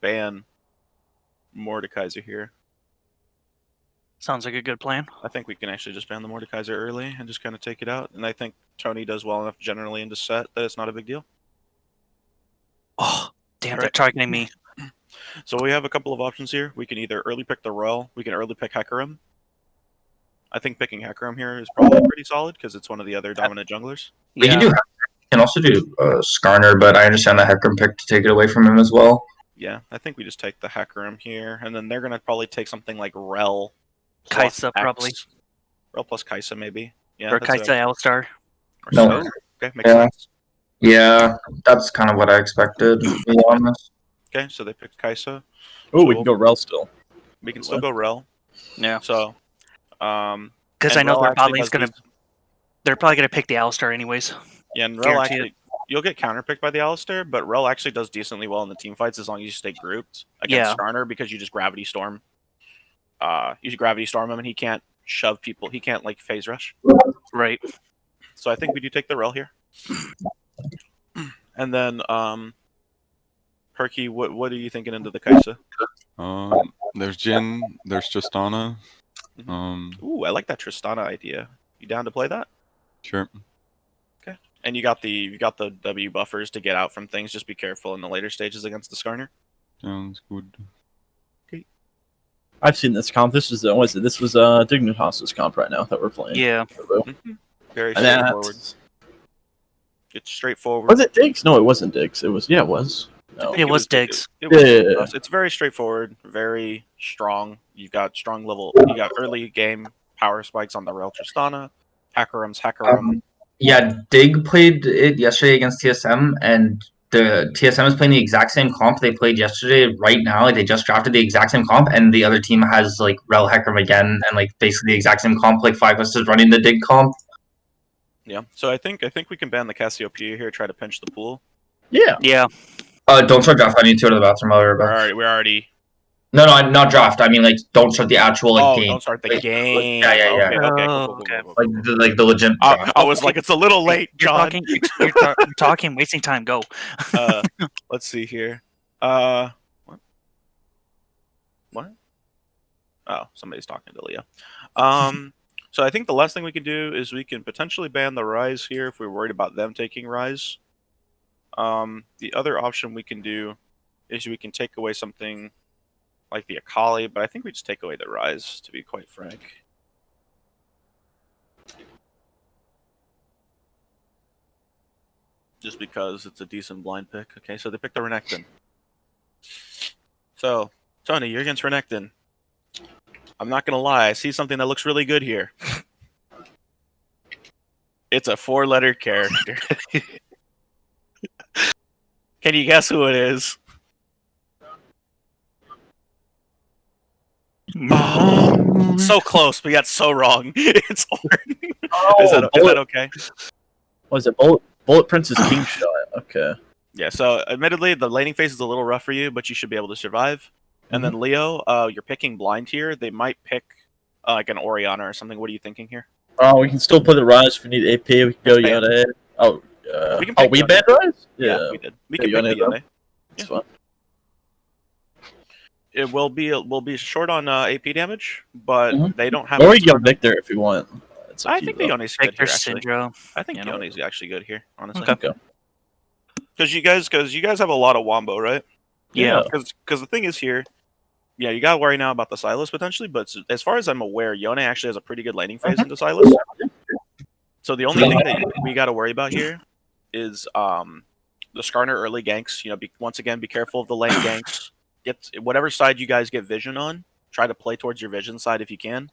ban Mordekaiser here. Sounds like a good plan. I think we can actually just ban the Mordekaiser early and just kind of take it out. And I think Tony does well enough generally into set that it's not a big deal. Oh, damn, All they're right. targeting me. So we have a couple of options here. We can either early pick the Rel, we can early pick Hecarim. I think picking Hecarim here is probably pretty solid because it's one of the other dominant junglers. We can also do Skarner, but I understand the Hecarim pick to take it away from him as well. Yeah, I think we just take the Hecarim here, and then they're going to probably take something like Rel. Kaisa, probably. Rel plus Kaisa, maybe. Yeah, or Kaisa Alistar. No. Okay, makes sense. Yeah, that's kind of what I expected, to be honest. Okay, so they picked Kaisa. Oh, we can go Rel still. We can still go Rel. Yeah. So, because I know their bot lane's gonna. They're probably gonna pick the Alistar anyways. Yeah, and Rel actually, you'll get counterpicked by the Alistar, but Rel actually does decently well in the team fights as long as you stay grouped against Skarner because you just gravity storm. You just gravity storm him and he can't shove people. He can't like phase rush. Right. So I think we do take the Rel here. And then, Perky, what are you thinking into the Kaisa? There's Jhin, there's Tristana. Ooh, I like that Tristana idea. You down to play that? Sure. Okay. And you got the W buffers to get out from things. Just be careful in the later stages against the Skarner. Sounds good. Okay. I've seen this comp. This was Dignitas's comp right now that we're playing. Yeah. Very straightforward. It's straightforward. Was it Diggs? No, it wasn't Diggs. It was. Yeah, it was. No. It was Diggs. It's very straightforward, very strong. You've got strong level. You got early game power spikes on the Rel Tristana. Hecarim's Hecarim. Yeah, Dig played it yesterday against TSM, and the TSM is playing the exact same comp they played yesterday. Right now, like, they just drafted the exact same comp, and the other team has like Rel Hecarim again, and like basically the exact same comp. Like 5us is running the Dig comp. Yeah, so I think we can ban the Cassiopeia here. Try to pinch the pool. Yeah. Yeah. Don't start draft. I need to go to the bathroom. We're already. No, not draft. I mean, like, don't start the actual game. Don't start the game. Yeah. Okay. Like the legit. I was like, it's a little late, John. You're talking, wasting time. Go. Let's see here. What? Oh, somebody's talking to Leah. So I think the last thing we can do is we can potentially ban the Rise here if we're worried about them taking Rise. The other option we can do is we can take away something like the Akali, but I think we just take away the Rise, to be quite frank. Just because it's a decent blind pick. Okay, so they picked the Renekton. So, Tony, you're against Renekton. I'm not going to lie, I see something that looks really good here. It's a 4-letter character. Can you guess who it is? Oh, so close, but yet so wrong. It's Ornn. Is that okay? Was it Bullet Prince's King Shot? Okay. Yeah, so admittedly, the laning phase is a little rough for you, but you should be able to survive. And then Leo, you're picking blind here. They might pick like an Orianna or something. What are you thinking here? Oh, we can still play the Rise if we need AP. We can go Yone. We banned Rise? Yeah, we did. We can pick Yone. That's fine. It will be short on AP damage, but they don't have. Or we can go Victor if you want. I think the Yone's good here. Syndrome. I think Yone's actually good here, honestly. Okay. Because you guys have a lot of Wombo, right? Yeah. Because the thing is here, yeah, you gotta worry now about the Sylas potentially, but as far as I'm aware, Yone actually has a pretty good laning phase into Sylas. So the only thing that we gotta worry about here is the Skarner early ganks. Once again, be careful of the lane ganks. Get whatever side you guys get vision on. Try to play towards your vision side if you can.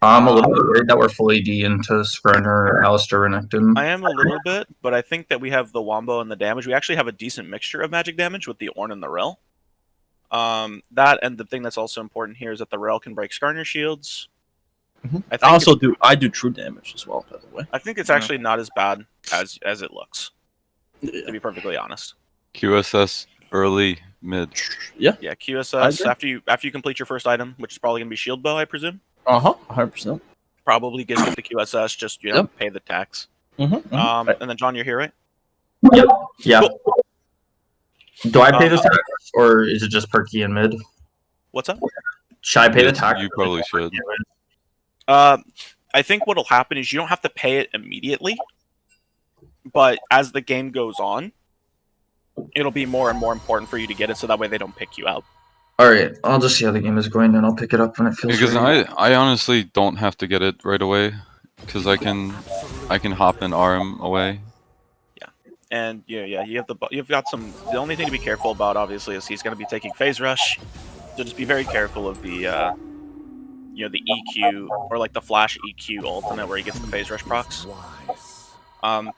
I'm a little bit worried that we're full AD into Skarner, Alistar, Renekton. I am a little bit, but I think that we have the Wombo and the damage. We actually have a decent mixture of magic damage with the Ornn and the Rel. That and the thing that's also important here is that the Rel can break Skarner shields. I do true damage as well, by the way. I think it's actually not as bad as it looks. To be perfectly honest. QSS early mid. Yeah, QSS after you complete your first item, which is probably gonna be Shield Bow, I presume. 100%. Probably gives you the QSS, just pay the tax. And then John, you're here, right? Yep. Yeah. Cool. Do I pay this tax? or is it just perky in mid? What's up? Should I pay the Yes, tax? you probably should. I think what'll happen is you don't have to pay it immediately, but as the game goes on, it'll be more and more important for you to get it, so that way they don't pick you out. All right, I'll just see how the game is going, and I'll pick it up when it feels Because right. I honestly don't have to get it right away, because I can hop and RM away. And you've got some. The only thing to be careful about, obviously, is he's going to be taking phase rush, so just be very careful of the the EQ or like the flash EQ ultimate where he gets the phase rush procs.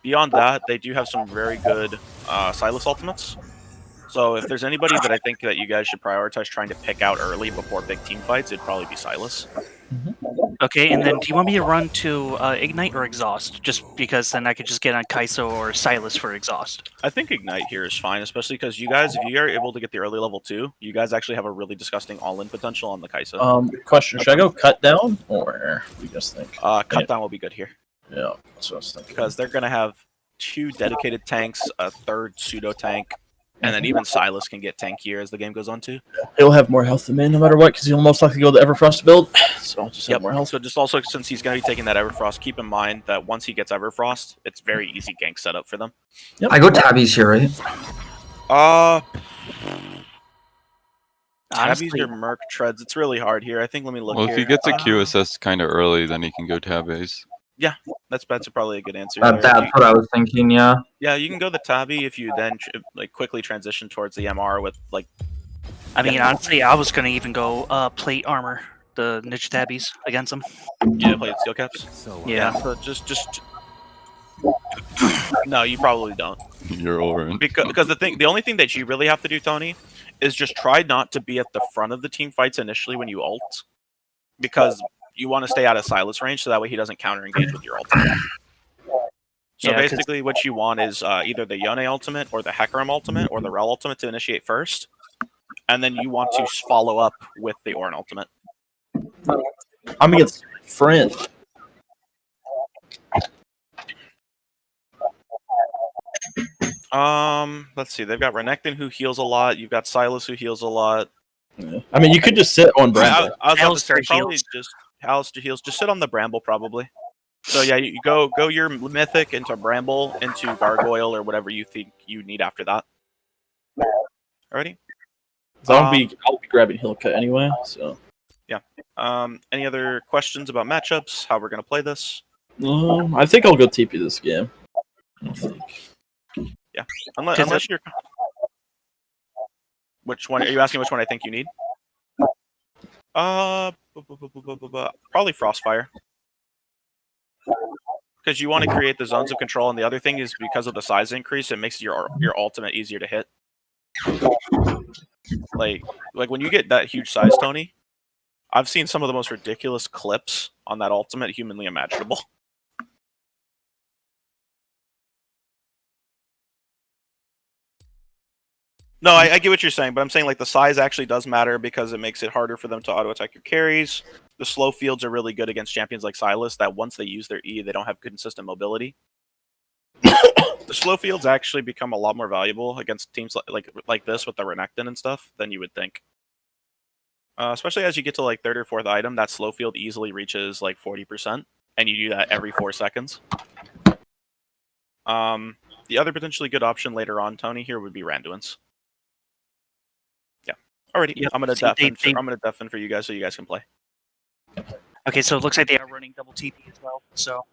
Beyond that, they do have some very good Silas ultimates. So if there's anybody that I think that you guys should prioritize trying to pick out early before big team fights, it'd probably be Silas. Okay, and then do you want me to run to Ignite or Exhaust? Just because then I could just get on Kai'Sa or Silas for Exhaust. I think Ignite here is fine, especially because you guys, if you are able to get the early level 2, you guys actually have a really disgusting all-in potential on the Kai'Sa. Question, should I go cut down, or what do you guys think? Cut down will be good here. Yeah, that's what I was thinking. Because they're going to have 2 dedicated tanks, a 3rd pseudo-tank, and then even Silas can get tankier as the game goes on too. He'll have more health than me no matter what, because he'll most likely go the Everfrost build. So I'll just have more health. So just also, since he's going to be taking that Everfrost, keep in mind that once he gets Everfrost, it's very easy gank setup for them. Yep. I go Tabbies here, right? Tabbies or Merc treads. It's really hard here. I think, let me look here. Well, if he gets a QSS kind of early, then he can go Tabbies. Yeah, that's probably a good answer. That's what I was thinking, yeah. Yeah, you can go the Tabby if you then quickly transition towards the MR with like... I mean, honestly, I was going to even go plate armor, the Ninja Tabbies against them. Yeah, plate steel caps? Yeah. So just... No, you probably don't. You're over it. Because the only thing that you really have to do, Tony, is just try not to be at the front of the team fights initially when you ult. Because you want to stay out of Silas range, so that way he doesn't counter-engage with your ultimate. So Yeah, basically what you want is either the Yone ultimate or the Hecarim ultimate or the Rel ultimate to initiate first. And then you want to follow up with the Ornn ultimate. I'm against my friend. Let's see. They've got Renekton who heals a lot. You've got Silas who heals a lot. Yeah. I mean, you could just sit on Bramble. I was about to say, Alistar probably heals. just Alistar heals. Just sit on the Bramble, probably. So yeah, you go your Mythic into Bramble, into Gargoyle, or whatever you think you need after that. Alrighty? I'll be grabbing Hill Cut anyway, so... Yeah. Any other questions about matchups? How we're going to play this? I think I'll go TP this game. I think. Yeah. Unless you're... Which one? Are you asking which one I think you need? Probably Frostfire. Because you want to create the zones of control, and the other thing is because of the size increase, it makes your ultimate easier to hit. Like when you get that huge size, Tony, I've seen some of the most ridiculous clips on that ultimate humanly imaginable. No, I get what you're saying, but I'm saying like the size actually does matter because it makes it harder for them to auto-attack your carries. The slow fields are really good against champions like Silas that once they use their E, they don't have consistent mobility. The slow fields actually become a lot more valuable against teams like this with the Renekton and stuff than you would think. Especially as you get to like 3rd or 4th item, that slow field easily reaches like 40%, and you do that every 4 seconds. The other potentially good option later on, Tony, here would be Randuin's. Yeah. Alrighty, yep. I'm gonna deafen for you guys so you guys can play. Okay, so it looks like they are running double TP as well. So,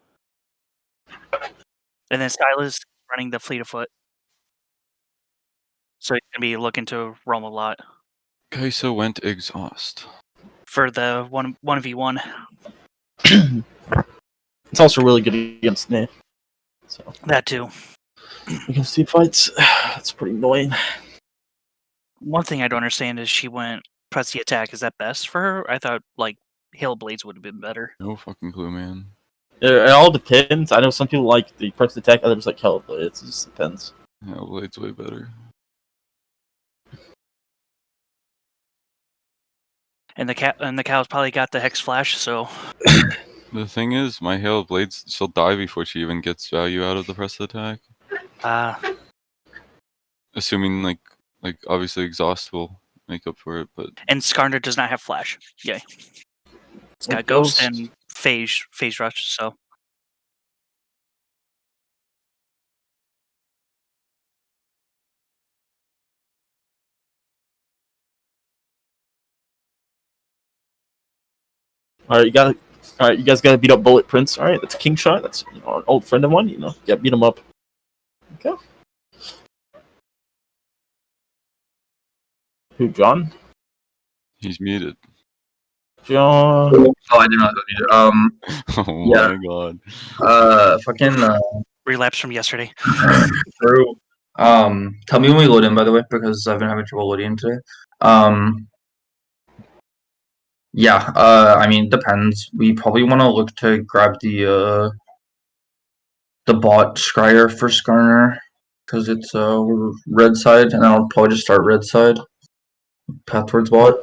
and then Silas running the Fleet of Foot. So he's gonna be looking to roam a lot. Kai'Sa went Exhaust. For the 1v1. It's also really good against me. So That too. against team fights, that's pretty annoying. One thing I don't understand is she went press the attack. Is that best for her? I thought like Hail Blades would have been better. No fucking clue, man. It all depends. I know some people like the press attack, others like Hell Blades. It just depends. Yeah, Blade's way better. And the cow's probably got the Hex Flash, so The thing is, my Hail Blades, she'll die before she even gets value out of the press attack. uh Assuming, like, Like obviously exhaust will make up for it, but And Skarner does not have flash. Yay. It's got Ghost and Phase Rush, so. Alright, you guys gotta beat up Bullet Prince. Alright, that's a king shot. That's an old friend of mine, Yeah, beat him up. Okay. Who, John? he's muted. John. Oh, I did not know. Oh Yeah. my god. Relapse from yesterday. True. Tell me when we load in, by the way, because I've been having trouble loading today. Yeah, I mean, depends. We probably want to look to grab the bot Scryer for Skarner, because it's red side, and I'll probably just start red side. Path towards bot.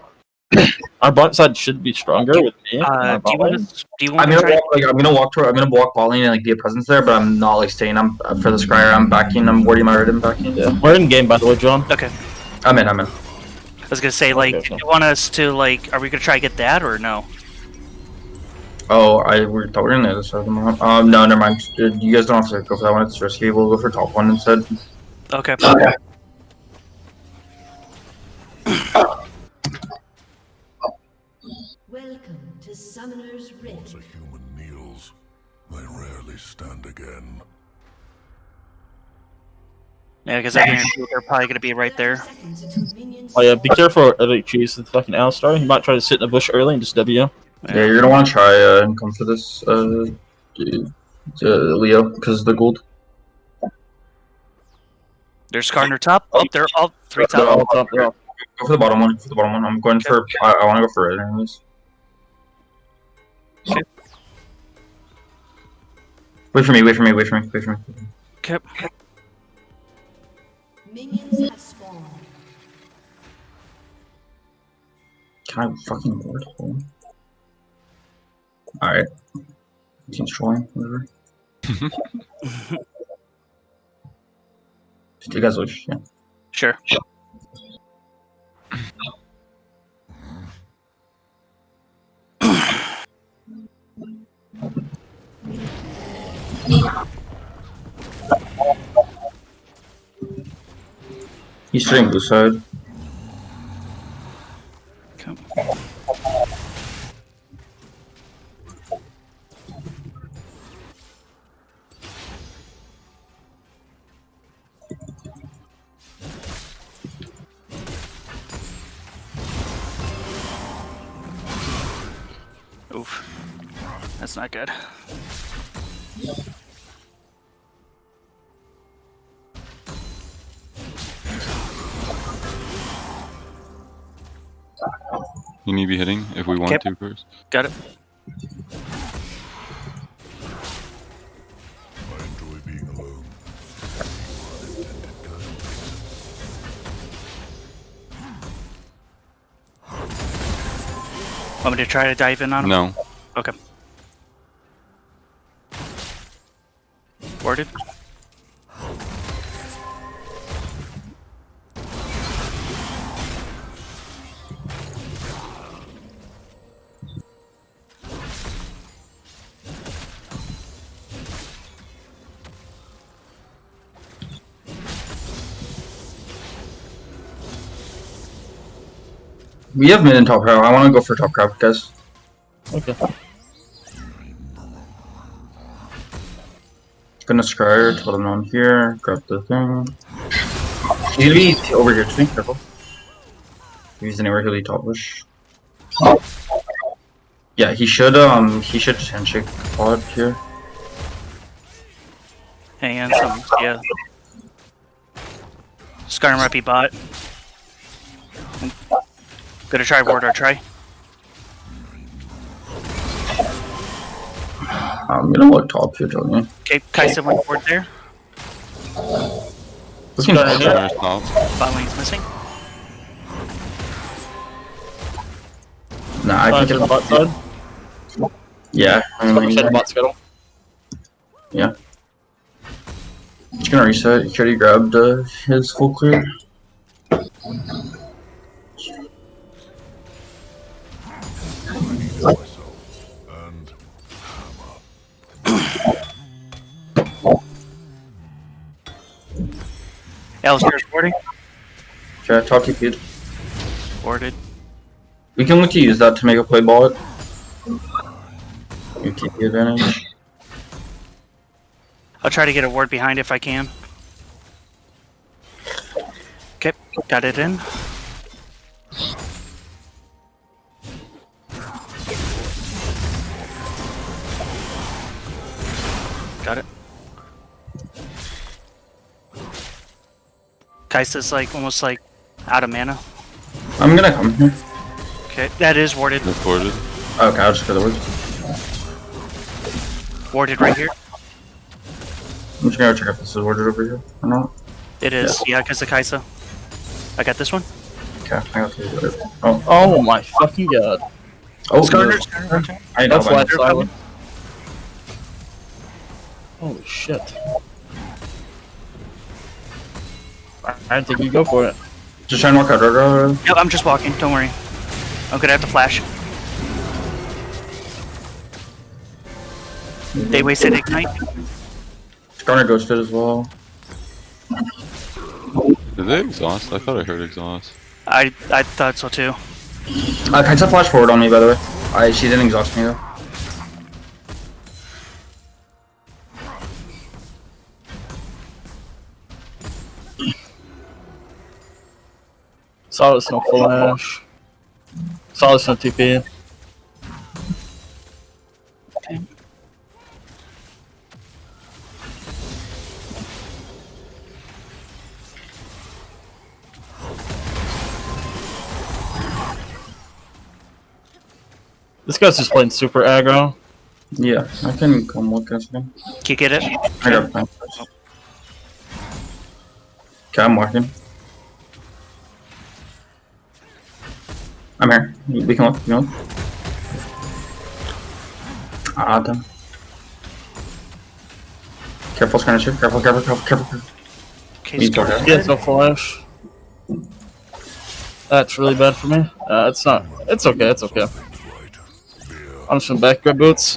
Our bot side should be stronger with me. Do you want to I'm try? gonna walk bot lane and like be a presence there, but I'm not like staying. I'm for the Scryer. I'm backing. I'm wording my rhythm backing. Yeah, we're in game by the way, John. Okay. I'm in. I was gonna say, like, Okay. do you want us to, like, are we gonna try to get that or no? Oh, we thought we were in the other side of the map. No, never mind. You guys don't have to go for that one. It's risky. We'll go for top one instead. Okay. Welcome to Summoner's Rift. Once a human kneels, they rarely stand again. Yeah, because I guarantee they're probably gonna be right there. Oh yeah, be careful of the cheese the fucking Alistar. He might try to sit in the bush early and just W. Yeah, you're gonna want to try and come for this, Leo, because of the gold. There's Skarner top. Oh, they're all three They're top. all top, they're all- Go for the bottom one. I'm going for. I want to go for it anyways. Okay. Wait for me. Okay. Minions have spawned. Can I fucking ward home? Alright. Team's trolling, whatever. You guys wish, yeah. Sure. He's sitting blue side. Okay. Oof. That's not good. You need to be hitting if we want to first. Got it. I enjoy being alone. Want me to try to dive in on him? No. Okay. Worded. We have mid and top crab. I want to go for top crab, guys. Okay. Gonna scryer, tell them on here, grab the thing. He's gonna be over here, just be careful. If he's anywhere, he'll be top bush. Yeah, he should just handshake pod here. Hang on, yeah. Skarner might be bot. Gonna try ward or try. I'm gonna look top here, tell me. Okay, Kaisa went ward there. Looking Skarner top. here. There's top. Bot lane's missing. Nah, I To think the bot side. yeah. Skarner side, bot scuttle. Yeah. Just gonna reset. He already grabbed his full clear. myself and Alistair's boarding. Okay, top TP'd. Boarded. We can look to use that to make a play ball it. Your TP advantage. I'll try to get a ward behind if I can. Okay, got it in. Got it. Kaisa's like almost like out of mana. I'm gonna come here. Okay, that is warded. Recorded. Okay, I'll just go the woods. Warded right here. I'm just gonna go check if this is warded over here or not. It is, yeah, because of Kaisa. I got this one. Okay, I got the Oh my fucking god. Oh, Skarner, no. Skarner. I know. That's why it's I silent. Holy shit. I didn't think you'd go for it. just trying to walk out. Yep, I'm just walking, don't worry. I'm gonna have to flash. They wasted Ignite. Skarner ghosted as well. Did they exhaust? I thought I heard exhaust. I thought so too. Kaisa flashed forward on me, by the way. She didn't exhaust me though. Solid no flash. Solid no TP. This guy's just playing super aggro. Yeah, I can come look at him. Can you get it? I got plan first. Okay, I'm walking. I'm here. We can look, you know. Damn. Careful, Skarner ship. Careful. Okay, He's Skarner. okay. He has no flash. That's really bad for me. It's not. It's okay. It's okay. I'm just gonna back grab boots.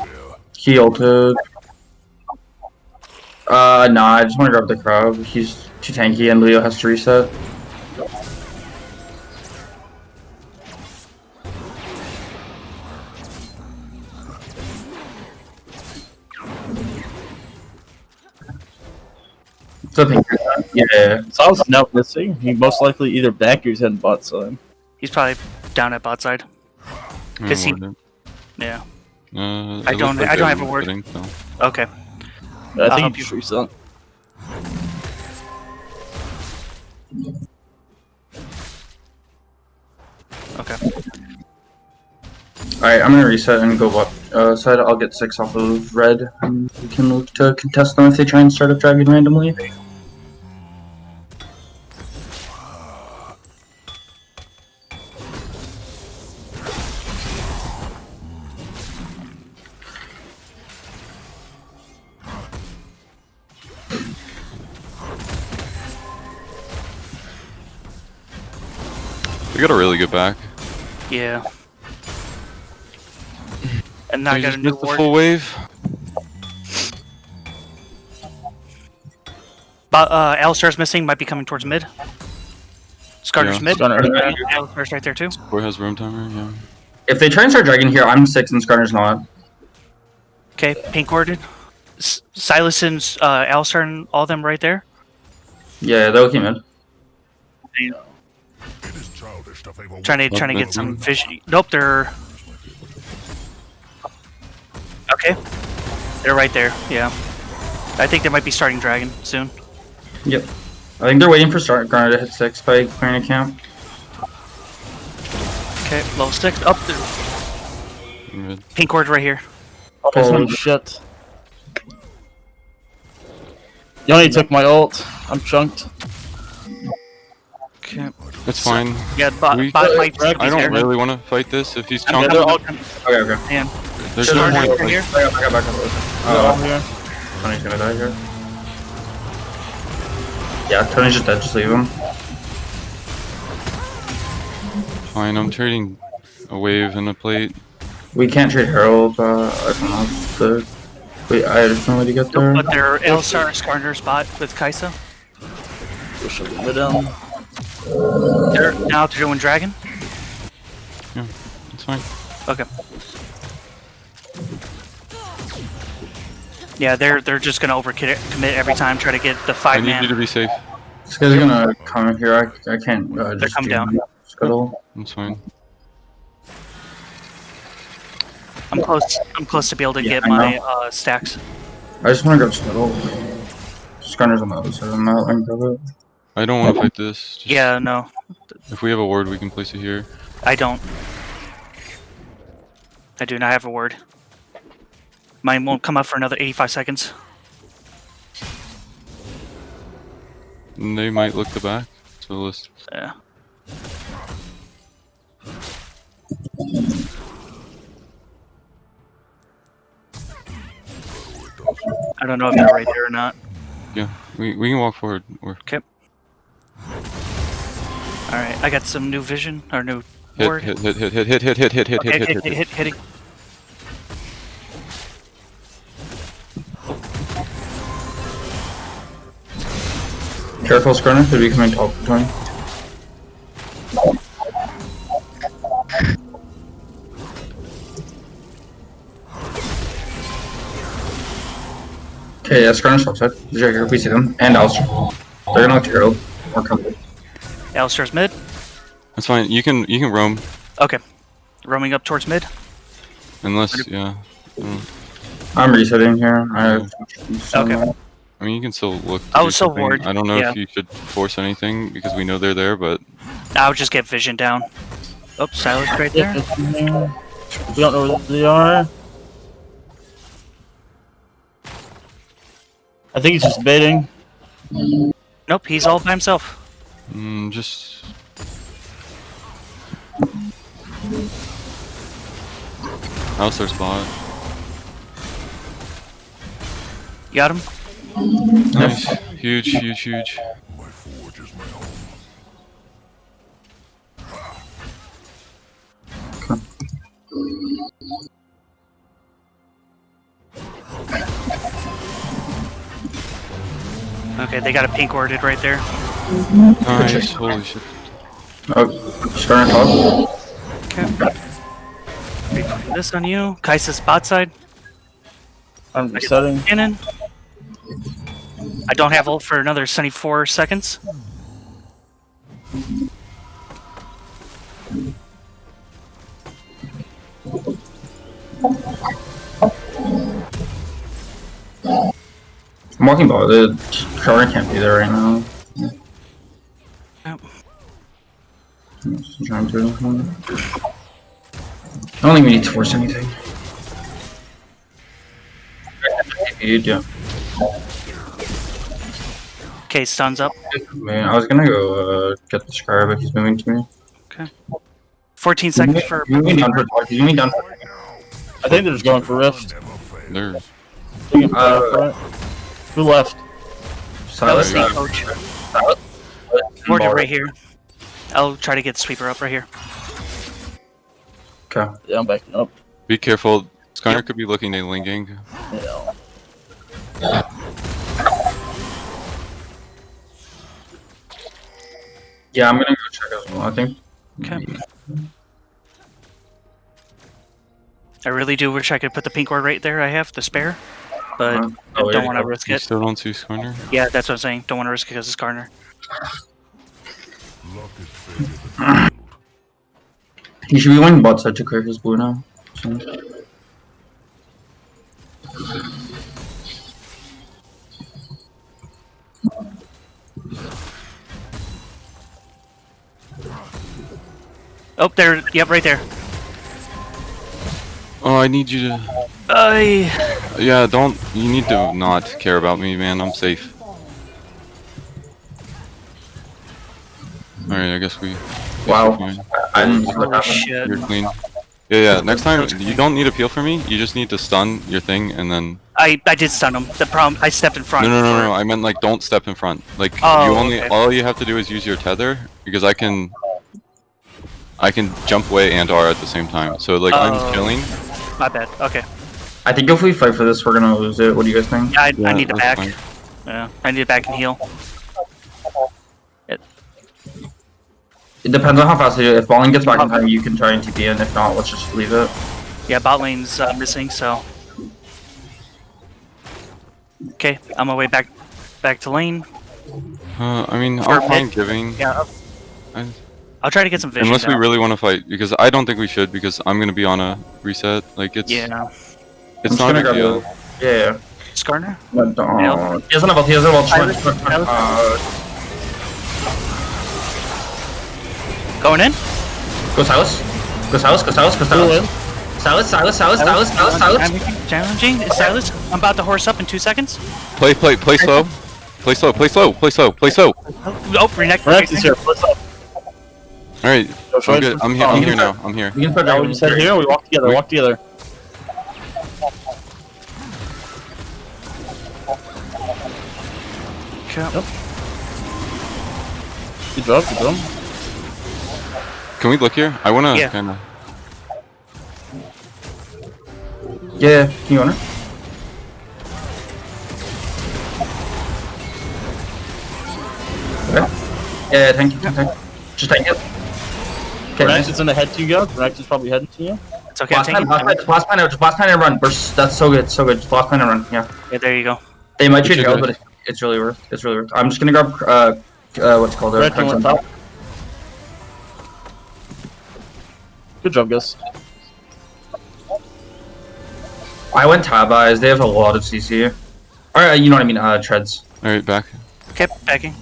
He ulted. Nah, I just want to grab the crowd. He's too tanky and Leo has to reset. So yeah. Solid's now missing. He most likely either back or he's heading bot side. He's probably down at bot side. Cause he, yeah. I don't have a word. Okay. I I'll think help he just you. reset. Okay. Alright, I'm gonna reset and go up side. I'll get 6 off of red. And we can look to contest them if they try and start a dragon randomly. We got a really good back. Yeah. And now I We got a just new missed the ward. full wave. But Alistar's missing, might be coming towards mid. Skarner's Yeah. mid. Skarner. Alistar's right there too. Boy has room timer, yeah. If they try and start dragon here, I'm 6 and Skarner's not. Okay, pink warded. Silas and Alistar and all them right there. Yeah, they'll keep mid. It is childish to favor Trying to get some vision. Nope, they're okay. They're right there. Yeah, I think they might be starting dragon soon. Yep. I think they're waiting for Skarner to hit 6 by clearing a camp. Okay, level 6 up there. Mid. Pink ward right here. Holy shit. Yoni took my ult. I'm chunked. Okay. It's fine. Yeah, bot We- might I be don't there. really want to fight this if he's I'm chunking. coming, Okay. man. There's Skarner no point. right Like, here. I got back on Oh, yeah. Tony's gonna die here. Yeah, Tony's just dead, just leave him. Fine, I'm trading a wave and a plate. We can't trade Herald. I don't know. Wait, I just know where to get there. But they're Elstar Skarner's bot with Kai'Sa. Push a little bit down. Now they're doing Dragon. Yeah, it's fine. Okay. Yeah, they're just gonna overcommit every time, try to get the I need you 5-man. to be safe. This guy's gonna come in here. I can't just come down. Scuttle. It's fine. I'm close to be able to Yeah, get I my know. stacks. I just want to grab Scuttle. Skarner's on the other side. I'm not letting go of it. I don't want to fight this. Just, Yeah, no, If we have a ward, we can place it here. I don't. I do not have a word. Mine won't come up for another 85 seconds. And they might look the back. So let's. Yeah. I don't know if they're right there or not. Yeah, we can walk forward. Okay. Alright, I got some new vision, or new Hit, ward. hit. Okay, hitting. Careful, Skarner. Could be coming top between. Okay, yeah, Skarner's top side. Jagger, we see them. And Alistair. They're gonna look to Herald. Or come. Alistair's mid. That's fine. You can roam. Okay. Roaming up towards mid. Unless, yeah. I'm resetting here. Okay. I mean, you can still look. To Oh, do so something. ward, I don't know yeah. if you should force anything because we know they're there, but I'll just get vision down. Oh, Silas right there. We don't know where they are. I think he's just baiting. Nope, he's all by himself. just. How's their spot? You got him? Nice. Huge. My forge is my home. Okay, they got a pink warded right there. Nice. Holy shit. Oh, Skarner top. Okay. This on you. Kai'Sa's bot side. I'm resetting. Cannon. I don't have ult for another 74 seconds. I'm walking by. The Skarner can't be there right now. Yep. Trying to. I don't think we need to force anything. Yeah. Okay, stuns up. Man, I was gonna go get the Scar, but he's moving to me. Okay. 14 seconds for. He's moving down for talk. He's moving down for. I think they're just going for Rift. They're. Who left? That was Silas. the coach. Warded right here. I'll try to get Sweeper up right here. Okay. Yeah, I'm backing up. Be careful. Skarner could be looking at linking. Yeah. Yeah, I'm gonna go check as well, I think. Okay. I really do wish I could put the pink ward right there. I have the spare, but Oh, I don't yeah. want to risk You it. still don't see Skarner? Yeah, that's what I'm saying. Don't want to risk it because it's Garner. Luck is faded at the field. He should be winning bot side to clear his blue now. So. Oh, there. Yep, right there. Oh, I need you to. Yeah, don't. You need to not care about me, man. I'm safe. Alright, I guess we. Wow. Fine. I didn't see what Holy happened. shit. You're clean. Yeah. Next time, you don't need to peel for me. You just need to stun your thing and then. I did stun him. The problem, I stepped in front. No. I meant like don't step in front. Like Oh, you only. okay. All you have to do is use your tether because I can. I can jump away and R at the same time. So like I'm Oh. chilling. My bad. Okay. I think if we fight for this, we're gonna lose it. What do you guys think? Yeah, I Yeah, need to that's back. fine. Yeah, I need to back and heal. It depends on how fast they do it. If Balling gets back in time, you can try and TP in. If not, let's just leave it. Yeah, bot lane's missing, so. Okay, I'm on my way back to lane. I mean, For I'm mid- fine giving. Yeah, I- I'll try to get some vision. Unless we down. really want to fight, because I don't think we should, because I'm gonna be on a reset. Like it's Yeah. it's I'm just not a gonna big grab deal. Yeah. Skarner? But, he doesn't have ult. He doesn't have ult. Going in? Go Silas. Go Silas. Go Silas. Go Silas. Silas. Challenging? Is Silas? I'm about to horse up in 2 seconds. Play slow. Play slow. Play slow. Oh, Renekton. Rex is here. What's up? All right, I'm good. I'm here now. I'm here. We can put Now we just head here. We walk together. Walk together. Okay. Good job. Good job. Can we look here? I wanna Yeah. kind of. Yeah. Can you want it? Okay. Yeah. Thank you. Just take it. Okay. Rex Nice. is in the head to you guys. Rex is probably heading to you. It's okay. I'm taking Blast plan and run. That's so good. So good. Just blast plan and run. Yeah. Yeah, there you go. They might trade should Harold, do but it's really worth. It's really worth. I'm just gonna grab what's it called Rex, you want top? Good job, guys. I went tab eyes. They have a lot of CC. Or you know what I mean? Treads. All right, back. Okay, backing.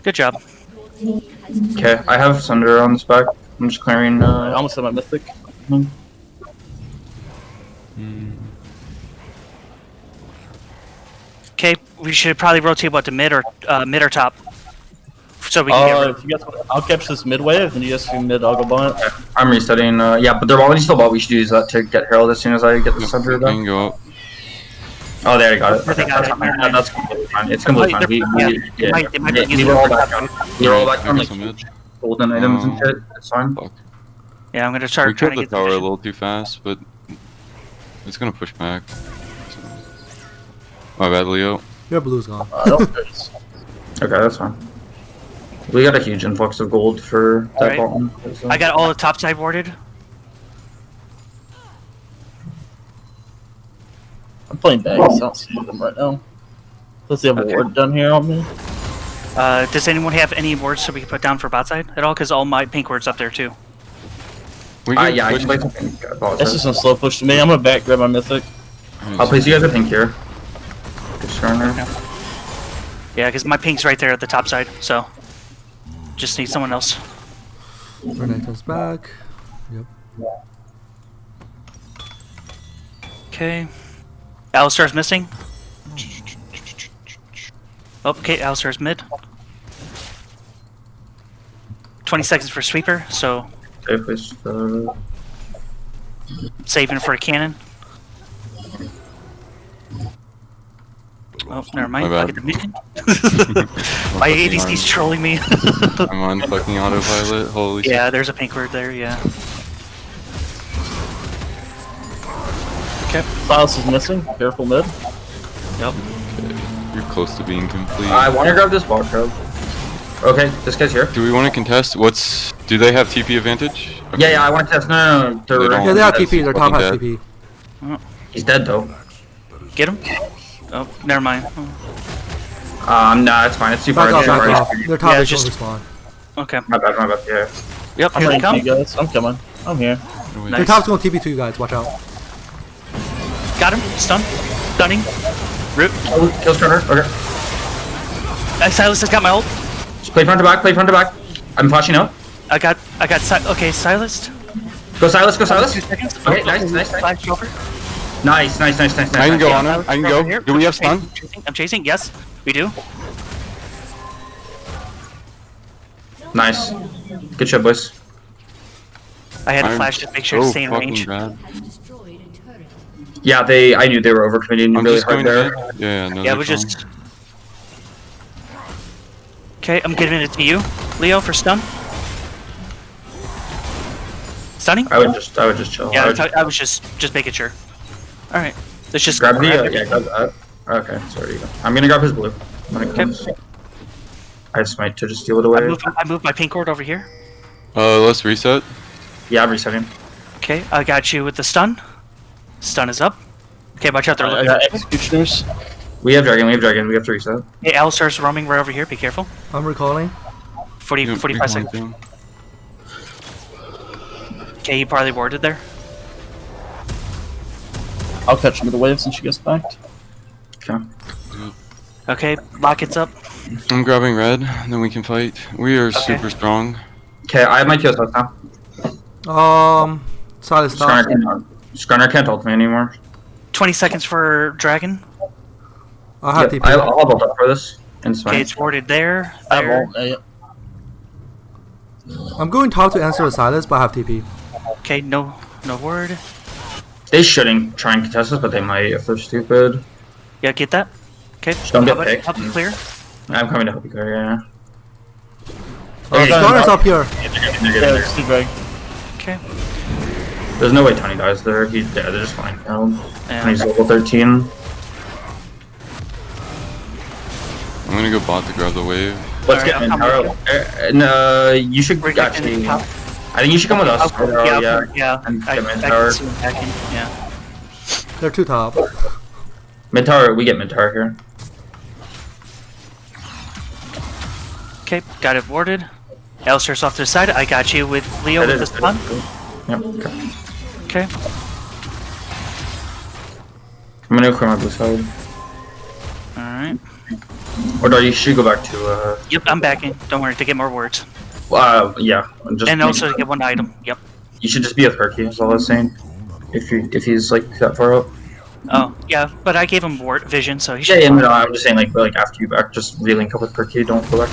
Good job. Okay. I have Sunder on this back. I'm just clearing. I almost had my mythic. Okay, we should probably rotate what to mid or top, so we can get. If you guys, I'll catch this mid wave, and you guys do mid. I'll go bot. I'm resetting. Yeah, but they're already still bot. We should use that to get Harold as soon as I get the Sunder I back. can go up. Oh, they already got it. They got it. Yeah, that's completely fine. It's completely fine. They might We use roll it. back on. We roll back I on guess like I'm mid. golden items and shit. It's fine. Fuck. Yeah, I'm gonna We start trying killed to the get the tower a vision. little too fast, but it's gonna push back. My bad, Leo. Your blue's gone. Okay, that's fine. We got a huge influx of gold for that Alright. bottom. I got all the top side warded. I'm playing bags. I don't see them right now. Plus, they have a ward down here on me. Does anyone have any wards so we can put down for bot side at all? Because all my pink wards up there too. We can Yeah, I push. can play something. I That's apologize. just a slow push to me. I'm gonna back grab my mythic. I'll place you guys a pink here. Good Skarner. Yeah, because my pink's right there at the top side, so just need someone else. Renekton's back. Yep. Okay. Alistar's missing. Oh, okay, Alistar's mid. 20 seconds for sweeper, so Okay, please. saving for a cannon. Oh, never mind. My I'll bad. get the minion. My ADC's trolling me. I'm on fucking autopilot. Holy Yeah, there's a pink word there, yeah. Okay. Silas is missing. Careful mid. Yep. shit. You're close to being complete. I want to grab this bot code. Okay, this guy's here. Do we want to contest? Do they have TP advantage? Okay. Yeah, I want to test. No. They don't. Yeah, they have That's TP. Their top has fucking TP. He's dead though. Get him? Oh, never mind. Nah, it's fine. It's too far. Back off, It's too back far. off. Their top Yeah, is just- respawn. Okay. My bad. Yeah. Yep, I'm here they ready for come. you guys. I'm coming. I'm here. Wait. Their Nice. top's going TP to you guys. Watch out. Got him. Stun. Stunning. Root. Kill Skarner. Okay. Silas has got my ult. Just play front to back. I'm flashing out. Okay, Silas. Go Silas. 2 seconds. Okay, nice. Flash over. Nice. I can go on him. I can Over go. here. Do we have stun? I'm chasing. Yes, we do. Nice. Good shot, boys. I had to I'm flash to make sure to so stay in fucking range. bad. Has destroyed a turret. Yeah, I knew they were overcommitting I'm really just hard going there. to mid. Yeah, no. Yeah, they're we fine. just. Okay, I'm giving it to you, Leo, for stun. Stunning? I would just chill. Yeah, I would I was just making sure. All right, let's just grab the it. grab that. Okay, sorry. I'm gonna grab his blue when it comes. I just might to just deal with the wave. I moved my pink ward over here. Let's reset. Yeah, I'm resetting. Okay, I got you with the stun. Stun is up. Okay, watch out, they're I looking. got executioners. We have dragon. We have to reset. Hey, Alistar's roaming right over here. Be careful. I'm recalling. 45 seconds. Okay, he probably warded there. I'll catch him with the wave since she gets backed. Okay. Okay, Locket's up. I'm grabbing red, then we can fight. We are super strong. Okay, I have my kills now. Silas, stop. Skarner can't ult me anymore. 20 seconds for Dragon. I have TP. I'll ult up for this. Okay, it's warded there. I There. won't. I'm going top to answer the Silas, but I have TP. Okay, no word. They shouldn't try and contest us, but they might if they're stupid. Yeah, get that. Okay, don't get help picked. it clear. I'm coming to help you clear, yeah. Oh, Skarner's up here. Yeah, it's too big. Okay. There's no way Tony dies there. He's dead. They're just fine. And he's Yeah. level 13. I'm gonna go bot to grab the wave. Let's Alright, get I'm coming Minotaur. You should We're actually. getting top. I think you should come with us. Yeah. And I get can Minotaur. see him backing. Yeah. They're two top. Minotaur, we get Minotaur here. Okay, got it warded. Alistar's off to the side. I got you with Leo with the stun. Yep. Okay. Okay. I'm gonna clear my blue side. Alright. Or no, you should go back to. Yep, I'm backing. Don't worry, to get more words. Yeah. Just And also to get one item. Yep. You should just be with Perky. Is all I was saying. If he's like that far up. Oh, yeah, but I gave him ward vision, so he Yeah, should. yeah, no, I'm just saying like after you back, just relink up with Perky. Don't go back.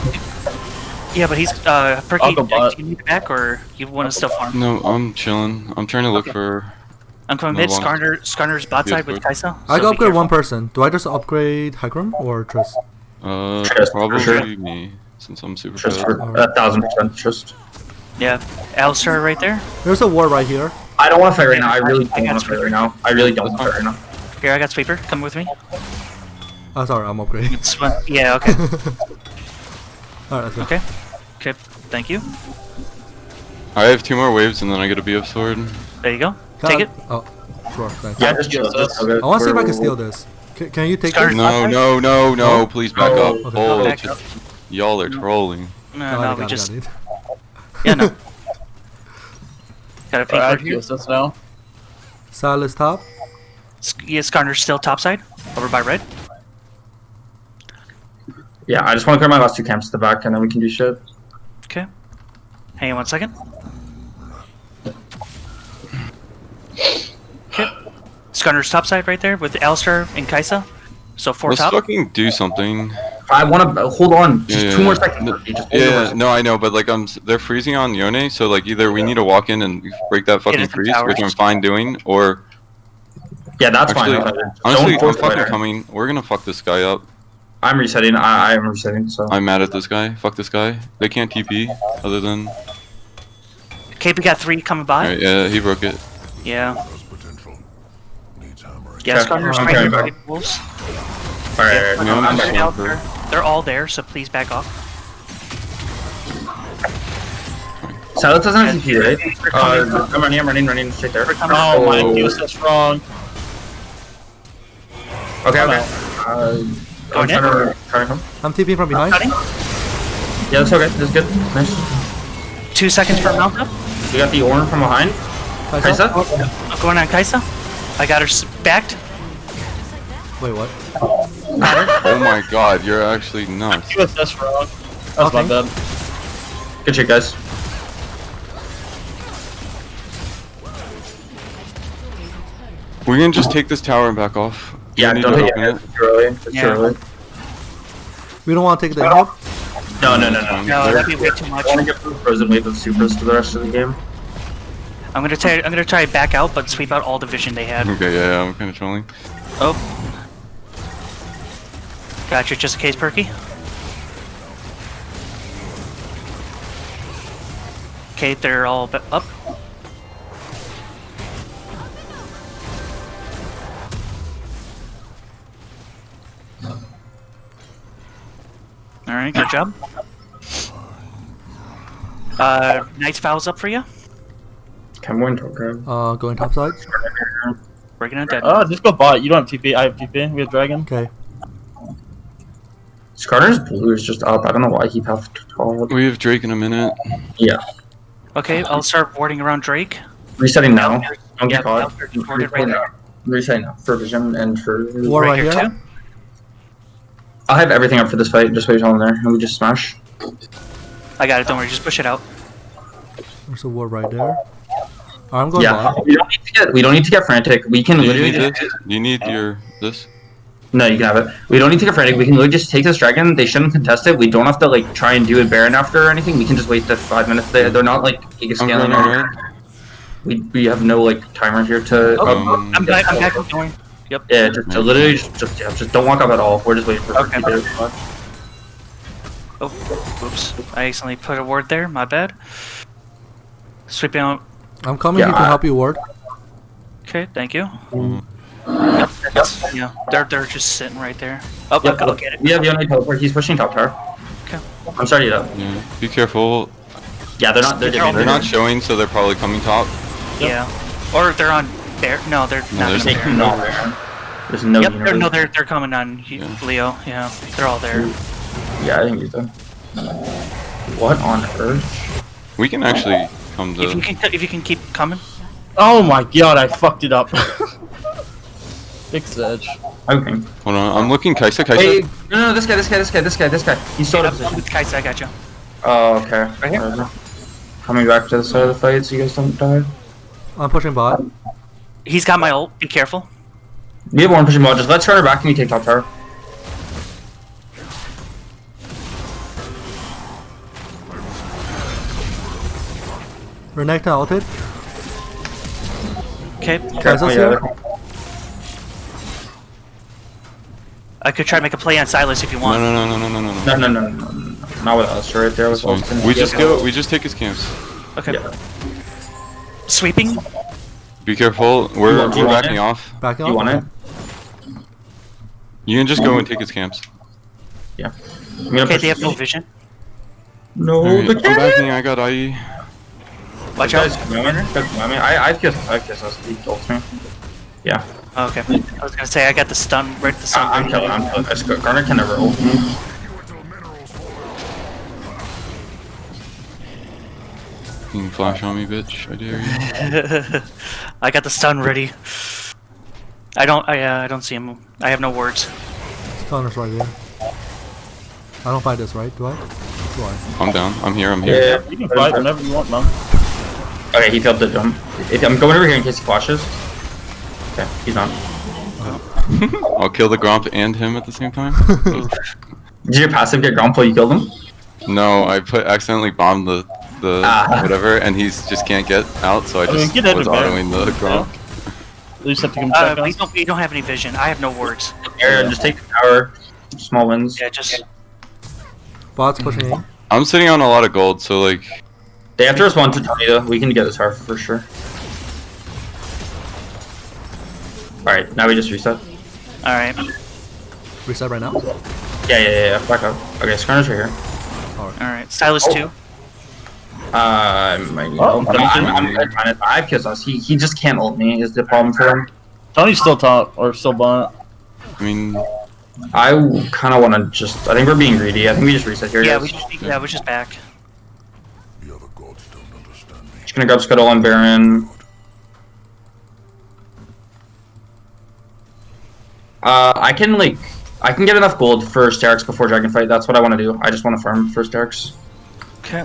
Yeah, but he's Perky. I'll go bot. Do you need it back or you want to still farm? No, I'm chilling. I'm trying to look for. I'm coming No mid. long. Skarner's bot Yes, side with good. Kaisa. I so can be upgrade careful. one person. Do I just upgrade Hecarim or Triss? Trust, Probably for sure. me, since I'm super Just fast. for 1,000% trust. Yeah, Alistar right there. There's a ward right here. I don't want to fight right now. I really I don't got want to fight right now. I really don't want to fight right now. Here, I got Sweeper. Come with me. Oh, sorry, I'm upgrading. Yeah, okay. Alright, let's go. Okay. Okay, thank you. I have 2 more waves and then I get a BF sword. There you go. Take it. Oh, sure, thanks. Yeah, just chill. Just chill. I want to see if I can steal this. Can you take Start- this? No, please back up. Okay. Oh, Back up. y'all are trolling. No, we just. it. Yeah, no. Got a pink ward here. That's now. Silas top. Yeah, Skarner's still topside. Over by red. Yeah, I just want to clear my last 2 camps at the back, and then we can do shit. Okay. Hang on 1 second. Okay. Skarner's topside right there with Alistar and Kaisa. So 4 Let's top. fucking do something. I want to hold on. Just Yeah, 2 more yeah. seconds. No, Perky, just hold on. Yeah, no, I know, but like they're freezing on Yone, so like either we need to walk in and break that fucking into freeze, towers. which I'm fine doing, or Yeah, that's actually, fine. honestly, Don't I'm force fucking fighter. coming. We're gonna fuck this guy up. I'm resetting. I am resetting. So I'm mad at this guy. Fuck this guy. They can't TP other than. Okay, we got 3 coming by. Alright, yeah, he broke it. Yeah. Has potential. Needs hammering. Yeah, Okay. Skarner's I'm right carrying here. back. Wolves. all right. No, I'm I'm just back. going for- They're all there, so please back off. Silas doesn't have TP, right? I'm running straight there. Oh my, he was so strong. Okay. Going I'm in? trying to come. I'm TPing from behind. Cutting. Yeah, that's okay. That's good. Nice. 2 seconds for mount up. We got the Orn from behind. Kaisa? Kaisa? I'm going on Kaisa. I got her backed. Wait, what? Oh my god, you're actually nuts. He was so strong. That's my Okay. bad. Good shit, guys. We can just take this tower and back off. Yeah, We need don't to take open it. It's too early. It's Yeah. too early. We don't want to take the hit. No. No, that'd be way too much. I want to get through frozen wave of supers for the rest of the game. I'm gonna try to back out, but sweep out all the vision they had. Okay, yeah, I'm kind of trolling. Oh. Gotcha, just in case, Perky. Okay, they're all up. Alright, good job. Knight's Vow's up for you. Okay, I'm going to grab. Going top side. Breaking it dead. Just go bot. You don't have TP. I have TP. We have Dragon. Okay. Skarner's blue is just up. I don't know why he passed tall. We have Drake in a minute. Yeah. Okay, I'll start warding around Drake. Resetting now. Don't Yeah, get caught. warded right there. Resetting now for vision and for. War right here. too. I'll have everything up for this fight. Just wait on there, and we just smash. I got it. Don't worry. Just push it out. There's a war right there. I'm going Yeah. bot. We don't need to get frantic. We can Do you literally. need this? Do you need your this? No, you can have it. We don't need to get frantic. We can literally just take this dragon. They shouldn't contest it. We don't have to like try and do a Baron after or anything. We can just wait the 5 minutes. They're not like giga I'm scaling. going alright. We have no like timer here to. I'm back. I'm back. I'm going. Yep. Yeah, just literally just don't walk up at all. We're just waiting for. Okay. Oh, oops. I accidentally put a ward there. My bad. Sweeping out. I'm coming Yeah, here to help you ward. Okay, thank you. Mm. Yeah, they're just sitting right there. Oh, Yep. I'll get it. We have Yone teleport. He's pushing top tower. Okay. I'm sorry to. Yeah. Be careful. Yeah, they're not. They're They're not showing, so they're probably coming top. Yeah. Or they're on bear. No, they're not there's on bear. No, Baron. There's no. Yep. universe. They're coming on Leo. Yeah, they're all there. Yeah, I think he's done. What on earth? We can actually come to. If you can keep coming. Oh my god, I fucked it up. Fix edge. Okay. Hold on, I'm looking Kaisa. Hey, no, this guy. He's so Yep, with Kaisa, I got you. Oh, okay. Right here. Whatever. Coming back to the side of the fight so you guys don't die. I'm pushing bot. He's got my ult. Be careful. We have one pushing ball. Just let's turn her back and we take top tower. Renekton ulted. Okay. Kaisa's Oh, here. I could try to make a play on Silas if you want. No. No. Not with us right there. With Fine. Austin. We just go. We just take his camps. Okay. Yeah. Sweeping. Be careful. Do We're you want backing it? off. Backing You up. want it? You can just go and take his camps. Yeah. I'm gonna Okay, push they have no this. vision. No. Alright, the I'm backing. I got IE. Watch out. I've kissed us. He ults me. Yeah. Oh, okay. I was gonna say I got the stun right at the stun. I'm killing this. Garner can never ult me. You can flash on me, bitch. I dare you. I got the stun ready. I don't see him. I have no words. Stunner's right here. I don't fight this, right? Do I? Do I? I'm down. I'm here. I'm here. Yeah. You can fight whenever you want, man. Okay, he failed the jump. I'm going over here in case he flashes. Okay, he's on. I'll kill the Gromp and him at the same time. Did your passive get Gromp while you killed him? No, I accidentally bombed the whatever, and he's just can't get out. So I I mean, just get out was of there. autoing the Gromp. You just have to come back We don't have any vision. I have no words. Aaron, just take the tower. Small wins. Yeah, just Bot's pushing in. I'm sitting on a lot of gold, so like. They have to respond to Tony though. We can get this tower for sure. Alright, now we just reset. all right. Reset right now. Yeah. Back up. Okay, Skarner's right here. All right. Silas 2. I might need help. I'm fine. I've kissed us. He just can't ult me is the problem for him. Tony's still top or still bot. I mean, I kind of want to just. I think we're being greedy. I think we just reset here. Yeah, guys. we're just back. The other gods don't understand me. Just gonna grab Scuttle on Baron. I can get enough gold for Starix before Dragon Fight. That's what I want to do. I just want to farm for Starix. Okay.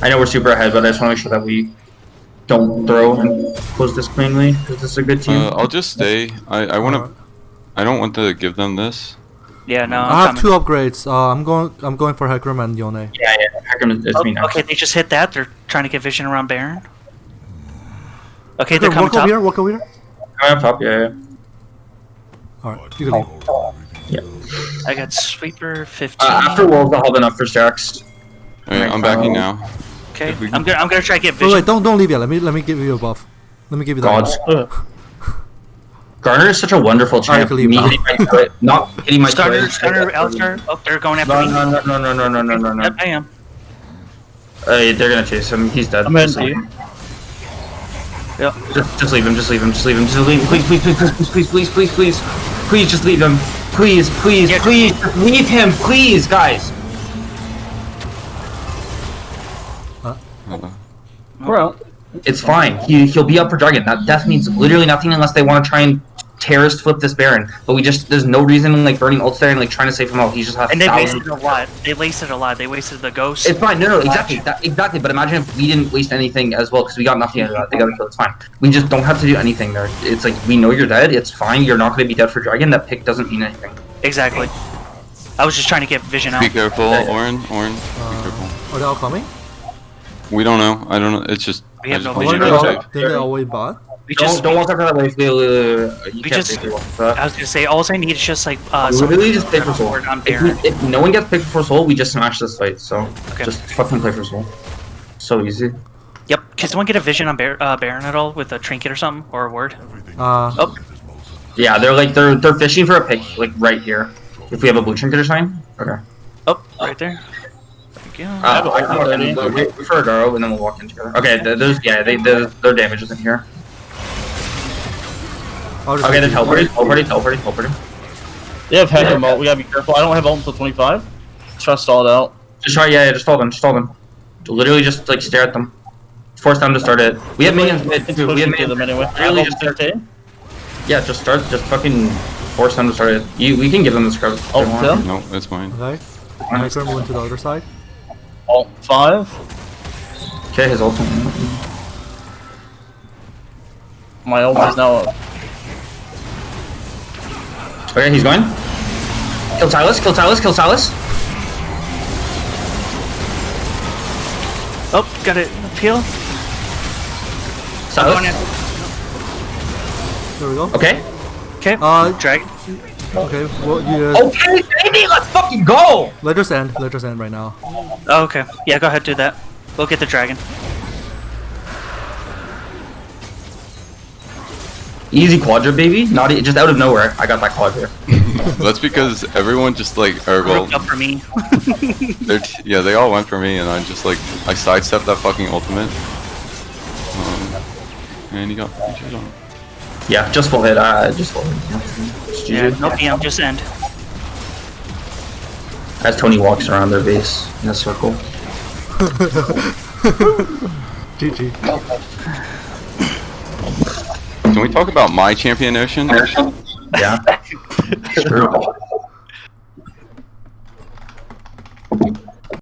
I know we're super ahead, but I just want to make sure that we don't throw and close this cleanly because this is a good team. I'll just stay. I want to. I don't want to give them this. Yeah, no. I I'm have 2 upgrades. I'm going for Hecarim and Yone. Yeah. Hecarim is me now. Okay, they just hit that. They're trying to get vision around Baron. Okay, they're Hecarim, coming walk over top. here. Walk over here. Coming up top. Yeah. Alright, you can leave. I got sweeper 15. After Wolves, I'll hold enough for Starix. Alright, I'm backing now. Okay, If we I'm gonna try to get Wait, vision. wait, don't leave yet. Let me give you a buff. Let me give you that. Gods. Garner is such a wonderful champ. can leave Me now. hitting my turret, not hitting my Stunner, turret. Stunner, Elstar. Oh, they're going after me. No. Yep, I am. They're gonna chase him. He's dead. I'm Just in. leave him. Yep. Just leave him. Just leave him. Just leave him. Just leave him. Please, just leave him. Please, just leave him. Please, guys. We're out. It's fine. He'll be up for dragon. That death means literally nothing unless they want to try and terrorist flip this Baron. But there's no reason like burning ults there and like trying to save him out. He just has And they thousands. wasted a lot. They wasted the ghost. It's fine. No, exactly. Exactly. But imagine if we didn't waste anything as well because we got nothing out of that. They got to kill. It's fine. We just don't have to do anything there. It's like we know you're dead. It's fine. You're not going to be dead for dragon. That pick doesn't mean anything. Exactly. I was just trying to get vision out. Be careful, Orin. Be careful. Are they all coming? We don't know. I don't know. It's just. We I have just no want you vision. to be safe. Did they all wait bot? We just. Don't walk up that way. You We can't just- safely walk that. I was gonna say, all I need is just like Literally just play for soul. on Baron. If no one gets picked for soul, we just smash this fight. So Okay. just fucking play for soul. So easy. Yep. Can someone get a vision on Baron at all with a trinket or something or a word? Oh. Yeah, they're fishing for a pick like right here. If we have a blue trinket or something. Okay. Oh, right there. Thank you. I can walk in. Wait for a Garo and then we'll walk in together. Okay, their damage isn't here. Okay, they're teleporting. They have heck of ult. We gotta be careful. I don't have ult until 25. Try to stall it out. Just stall them. Literally just like stare at them. Force them to start it. We have minions mid too. We have Pushing minions. them anyway. Really just just fucking force them to start it. We can give them the scrub. if they Oh, want. yeah. No, it's fine. Okay. Nitro moving to the other side. Ult 5. Okay, his ult. My ult is now up. Okay, he's going. Kill Silas. Oh, got it. Peel. Silas. There we go. Okay. Okay. Dragon. Okay. Well, you. Okay, baby, let's fucking go. Let us end. Let us end right now. Oh, okay. Yeah, go ahead, do that. We'll get the dragon. Easy quadra, baby. Just out of nowhere, I got that quadra. That's because everyone just like, or well, Grouped up for me. yeah, they all went for me, and I just like, I sidestepped that fucking ultimate. And he got features on. Yeah, just full hit. Just full hit. Just Yeah, GG. no PM, just end. As Tony walks around their base in a circle. GG. Can we talk about my champion ocean? Yeah. True.